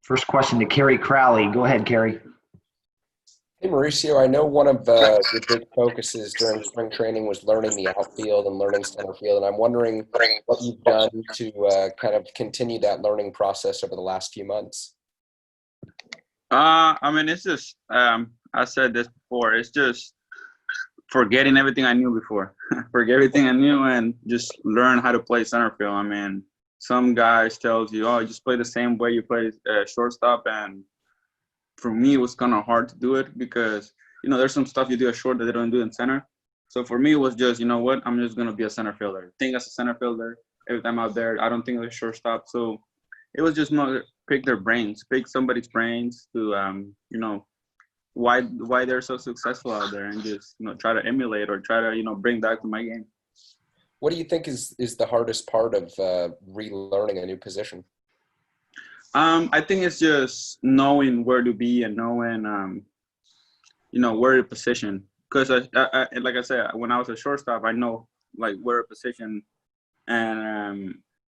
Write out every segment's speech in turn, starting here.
First question to Kerry Crowley. Go ahead, Kerry. Hey, Mauricio, I know one of your big focuses during spring training was learning the outfield and learning center field, and I'm wondering what you've done to kind of continue that learning process over the last few months. I mean, it's just, I said this before, it's just forgetting everything I knew before. Forget everything I knew and just learn how to play center field. I mean, some guys tells you, oh, just play the same way you play shortstop, and for me, it was kind of hard to do it because, there's some stuff you do at short that they don't do in center. So for me, it was just, you know what, I'm just going to be a center fielder. Think as a center fielder. Every time out there, I don't think as a shortstop. So it was just more pick their brains, pick somebody's brains to, why they're so successful out there and just, try to emulate or try to, bring that to my game. What do you think is the hardest part of relearning a new position? I think it's just knowing where to be and knowing, where to position. Because I, like I said, when I was a shortstop, I know like where to position, and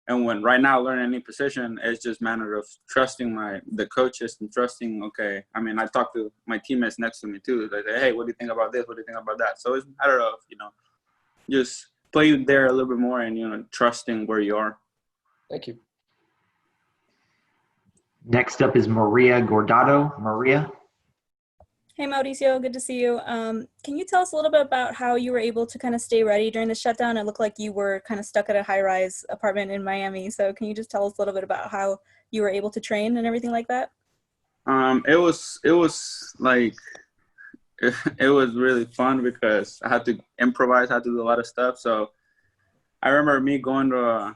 when right now learning any position, it's just a matter of trusting the coaches and trusting. Okay, I mean, I talk to my teammates next to me too. They say, hey, what do you think about this? What do you think about that? So it's a matter of just play there a little bit more and trusting where you are. Thank you. Next up is Maria Gordado. Maria. Hey, Mauricio, good to see you. Can you tell us a little bit about how you were able to kind of stay ready during the shutdown? It looked like you were kind of stuck at a high-rise apartment in Miami. So can you just tell us a little bit about how you were able to train and everything like that? It was like, it was really fun because I had to improvise, I had to do a lot of stuff. So I remember me going to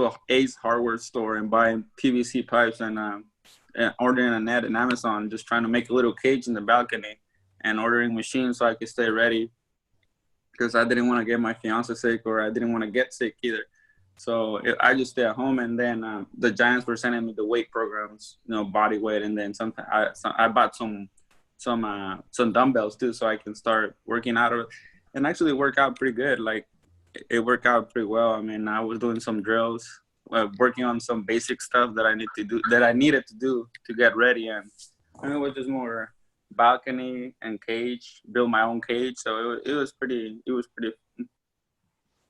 a Ace hardware store and buying PVC pipes and ordering a net in Amazon, just trying to make a little cage in the balcony and ordering machines so I could stay ready because I didn't want to get my fiance sick or I didn't want to get sick either. So I just stay at home, and then the Giants were sending me the weight programs, body weight, and then sometimes I bought some dumbbells too so I can start working out and actually work out pretty good. Like, it worked out pretty well. I mean, I was doing some drills, working on some basic stuff that I needed to do to get ready, and it was just more balcony and cage, build my own cage. So it was pretty.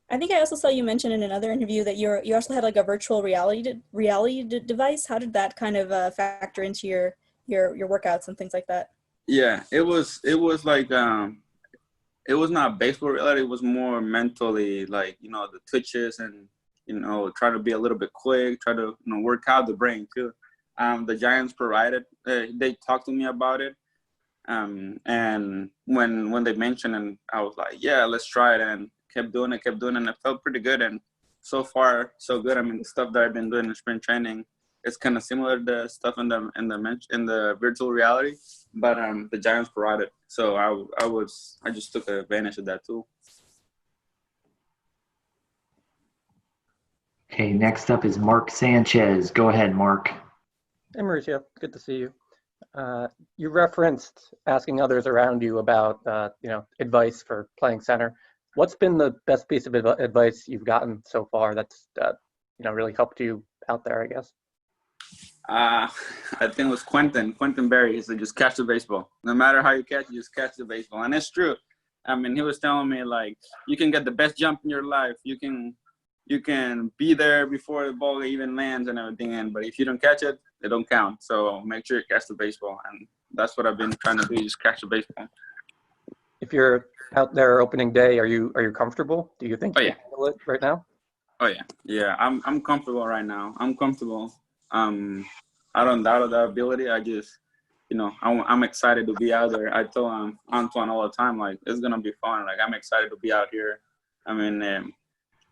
I think I also saw you mention in another interview that you also had like a virtual reality device. How did that kind of factor into your workouts and things like that? Yeah, it was like it was not baseball reality. It was more mentally, like, the twitches and, try to be a little bit quick, try to, work out the brain too. The Giants provided, they talked to me about it. And when they mentioned, and I was like, yeah, let's try it, and kept doing it. And it felt pretty good. And so far, so good. I mean, the stuff that I've been doing in spring training, it's kind of similar to the stuff in the virtual reality, but the Giants provided, so I just took advantage of that too. Okay, next up is Mark Sanchez. Go ahead, Mark. Hey, Mauricio, good to see you. You referenced asking others around you about advice for playing center. What's been the best piece of advice you've gotten so far that's really helped you out there, I guess? I think it was Quentin Berry. He said, just catch the baseball. No matter how you catch it, just catch the baseball. And it's true. I mean, he was telling me, like, you can get the best jump in your life. You can be there before the ball even lands and everything. But if you don't catch it, it don't count. So make sure you catch the baseball. And that's what I've been trying to do, just catch the baseball. If you're out there opening day, are you comfortable? Do you think you yeah. can handle it right now? Oh, yeah. Yeah, I'm comfortable right now. I'm comfortable. I don't doubt that ability. I just, I'm excited to be out there. I tell Antoine all the time, like, it's gonna be fun. Like, I'm excited to be out here. I mean,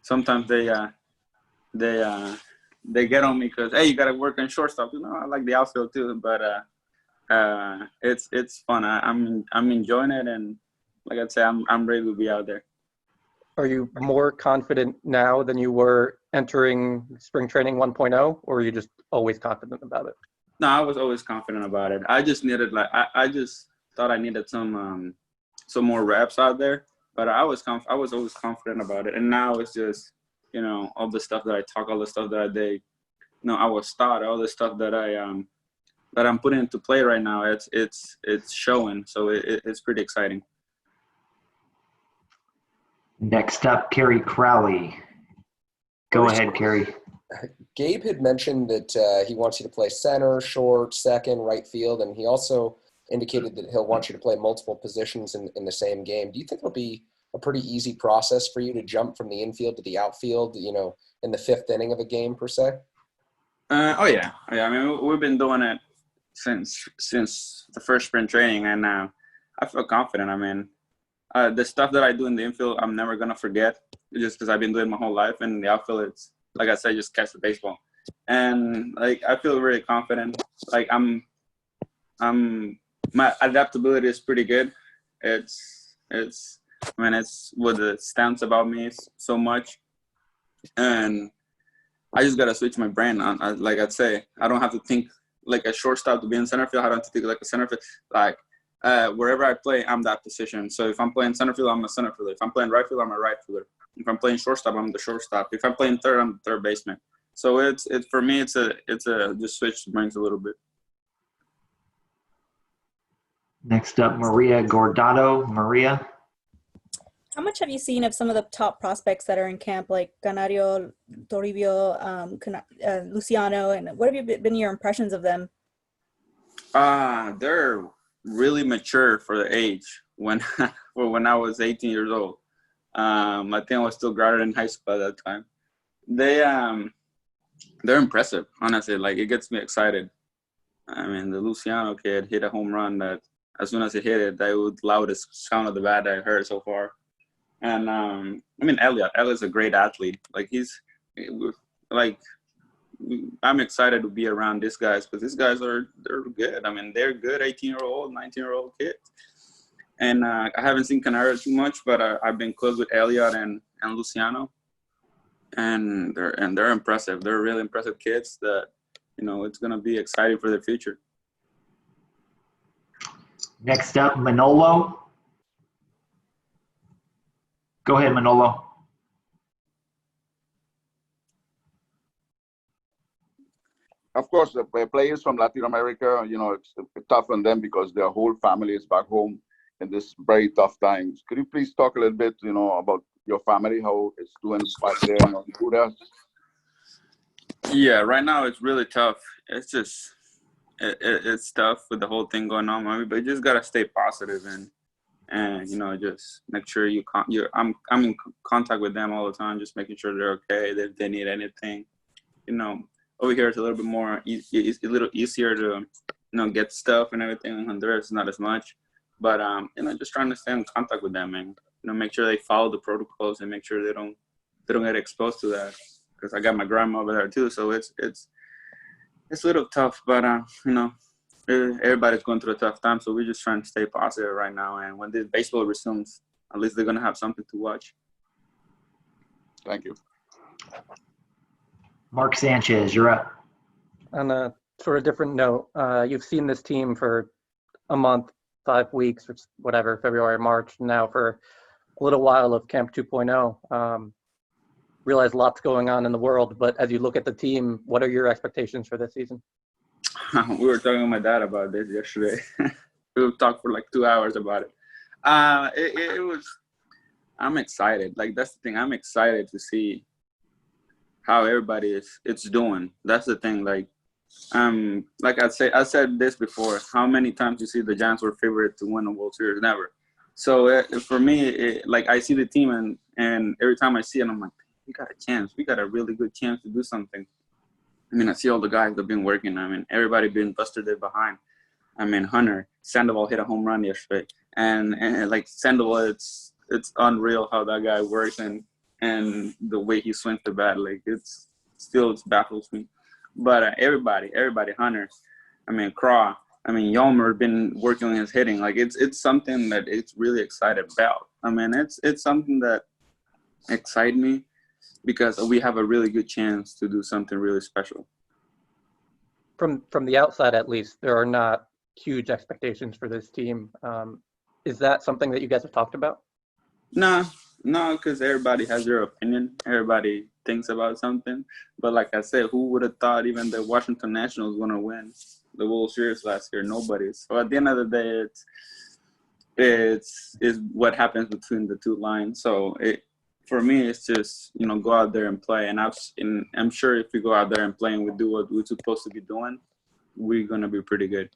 sometimes they get on me because, hey, you gotta work on shortstop. I like the outfield too, but it's fun. I'm enjoying it, and like I say, I'm ready to be out there. Are you more confident now than you were entering spring training 1.0, or are you just always confident about it? No, I was always confident about it. I just needed, I just thought I needed some more reps out there, but I was always confident about it. And now it's just, all the stuff that I talk, all the stuff that I was taught, all the stuff that I'm putting into play right now, it's showing. So it's pretty exciting. Next up, Kerry Crowley. Go ahead, Kerry. Gabe had mentioned that he wants you to play center, short, second, right field, and he also indicated that he'll want you to play multiple positions in the same game. Do you think it'll be a pretty easy process for you to jump from the infield to the outfield, in the fifth inning of a game per se? Oh yeah. I mean, we've been doing it since the first spring training, and I feel confident. I mean, the stuff that I do in the infield, I'm never gonna forget, just because I've been doing it my whole life. And in the outfield, it's like I said, just catch the baseball, and like I feel really confident. Like my adaptability is pretty good. It's what it stands about me so much, and I just gotta switch my brain on. Like I'd say, I don't have to think like a shortstop to be in center field. I don't have to think like a center field. Like wherever I play, I'm that position. So if I'm playing center field, I'm a center fielder. If I'm playing right field, I'm a right fielder. If I'm playing shortstop, I'm the shortstop. If I'm playing third, I'm the third baseman. So it's for me, it's a just switch the brains a little bit. Next up, Maria Gordado. Maria. How much have you seen of some of the top prospects that are in camp, like Canario, Toribio, Luciano, and what have been your impressions of them? They're really mature for the age. When I was 18 years old, I think I was still graduating high school at that time. They're impressive, honestly. Like, it gets me excited. I mean, the Luciano kid hit a home run that as soon as he hit it, that was the loudest sound of the bat I heard so far. And I mean, Elliott's a great athlete. Like, I'm excited to be around these guys, because these guys they're good. I mean, they're good 18-year-old, 19-year-old kids. And I haven't seen Canario too much, but I've been close with Elliott and Luciano, and they're impressive. They're really impressive kids that it's gonna be exciting for their future. Next up, Manolo. Go ahead, Manolo. Of course, the players from Latin America, it's tough on them because their whole family is back home in this very tough times. Could you please talk a little bit, about your family, how it's doing back there in Honduras? Yeah, right now it's really tough. It's just it's tough with the whole thing going on, mommy. But you just gotta stay positive and just make sure I'm in contact with them all the time, just making sure they're okay. If they need anything, over here it's a little bit more it's a little easier to get stuff and everything. In Honduras it's not as much, but just trying to stay in contact with them and make sure they follow the protocols and make sure they don't get exposed to that, because I got my grandma over there too. So it's a little tough, but everybody's going through a tough time, so we're just trying to stay positive right now. And when this baseball resumes, at least they're gonna have something to watch. Thank you. Mark Sanchez, you're up. On a sort of different note, you've seen this team for a month, 5 weeks, or whatever, February, March, now for a little while of Camp 2.0. Realize lots going on in the world, but as you look at the team, what are your expectations for this season? We were talking with my dad about this yesterday. We talked for like 2 hours about it. It was. I'm excited. Like, that's the thing. I'm excited to see how everybody it's doing. That's the thing. Like I said this before. How many times you see the Giants were favorite to win the World Series? Never. So for me, like, I see the team, and every time I see it, I'm like, we got a chance. We got a really good chance to do something. I mean, I see all the guys that have been working. I mean, everybody been busted their behind. I mean, Hunter Sandoval hit a home run yesterday, and like Sandoval, it's unreal how that guy works and the way he swings the bat. Like, it baffles me. But everybody, Hunter, I mean, Craw, I mean, Yolmer been working on his hitting. Like, it's something that it's really excited about. I mean, it's something that excites me, because we have a really good chance to do something really special. From the outside, at least, there are not huge expectations for this team. Is that something that you guys have talked about? No, because everybody has their opinion. Everybody thinks about something. But like I said, who would have thought even the Washington Nationals going to win the World Series last year? Nobody. So at the end of the day, it's what happens between the two lines. So for me, it's just, go out there and play. And I'm sure if we go out there and play and we do what we're supposed to be doing, we're going to be pretty good.